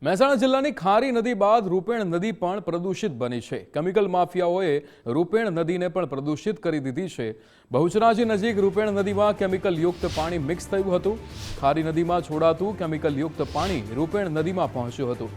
મહેસાણા જિલ્લાની ખારી નદી બાદ રૂપેણ નદી પણ પ્રદૂષિત બની છે। કેમિકલ માફિયાઓએ રૂપેણ નદીને પણ પ્રદૂષિત કરી દીધી છે। બહુચરાજી નજીક રૂપેણ નદીમાં કેમિકલ યુક્ત પાણી મિક્સ થયું હતું। ખારી નદીમાં છોડાતું કેમિકલ યુક્ત પાણી રૂપેણ નદીમાં પહોંચ્યું હતું।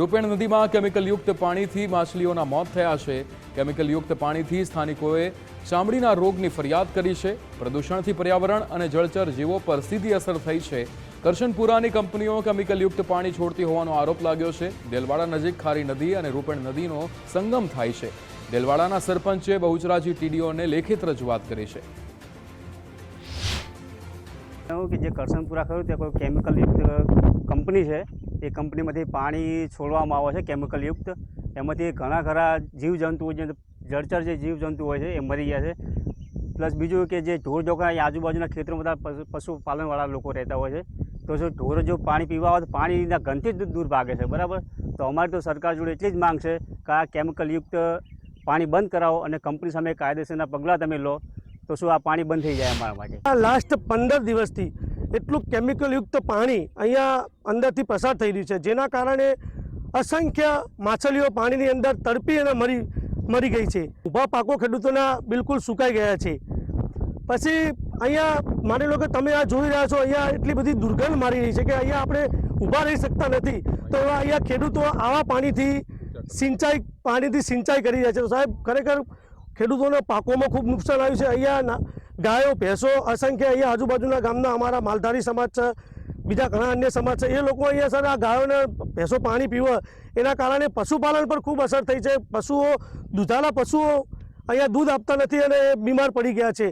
રૂપેણ નદીમાં કેમિકલ યુક્ત પાણીથી માછલીઓના મોત થયા છે। કેમિકલ યુક્ત પાણીથી સ્થાનિકોએ ચામડીના રોગની ફરિયાદ કરી છે। પ્રદૂષણથી પર્યાવરણ અને જળચર જીવો પર સીધી અસર થઈ છે। કરશનપુરાની કંપનીઓ કેમિકલ યુક્ત પાણી છોડતી હોવાનો આરોપ લાગ્યો છે। દેલવાડા નજીક ખારી નદી અને રૂપેણ નદીનો સંગમ થાય છે। દેલવાડાના સરપંચે બહુચરાજી ટીડીઓને લેખિત રજૂઆત કરી છે। કે જે કરશનપુરા ખરું તે કોઈ કેમિકલ યુક્ત કંપની છે। એ કંપનીમાંથી પાણી છોડવામાં આવે છે કેમિકલ યુક્ત। એમાંથી ઘણા જીવજંતુઓ જે જળચર જે જીવજંતુ હોય છે એ મરી ગયા છે। પ્લસ બીજું કે જે ઢોર ઢોકરા આજુબાજુના ખેતરમાં બધા પશુપાલનવાળા લોકો રહેતા હોય છે, તો જો ઢોરો જો પાણી પીવા આવે તો પાણીના ગંધથી જ દૂર ભાગે છે, બરાબર। તો અમારી તો સરકાર જોડે એટલી જ માંગ છે કે આ કેમિકલ યુક્ત પાણી બંધ કરાવો અને કંપની સામે કાયદેસરના પગલાં તમે લો, તો શું આ પાણી બંધ થઈ જાય અમારા માટે। લાસ્ટ 15 દિવસથી એટલું કેમિકલ યુક્ત પાણી અહીંયા અંદરથી પસાર થઈ રહ્યું છે, જેના કારણે અસંખ્ય માછલીઓ પાણીની અંદર તડપી અને મરી ગઈ છે। ઊભા પાકો ખેડૂતોના બિલકુલ સુકાઈ ગયા છે। પછી અહીંયા માની લો કે તમે આ જોઈ રહ્યા છો, અહીંયા એટલી બધી દુર્ગંધ મારી રહી છે કે અહીંયા આપણે ઊભા રહી શકતા નથી। તો અહીંયા ખેડૂતો આવા પાણીથી સિંચાઈ કરી રહ્યા છે। તો સાહેબ, ખરેખર ખેડૂતોના પાકોમાં ખૂબ નુકસાન આવ્યું છે। અહીંયા ગાયો ભેંસો અસંખ્ય અહીંયા આજુબાજુના ગામના અમારા માલધારી સમાજ છે, બીજા ઘણા અન્ય સમાજ છે, એ લોકો અહીંયા સર આ ગાયોને ભેંસો પાણી પીવે એના કારણે પશુપાલન પર ખૂબ અસર થઈ છે। દુધાળા પશુઓ અહીંયા દૂધ આપતા નથી અને બીમાર પડી ગયા છે।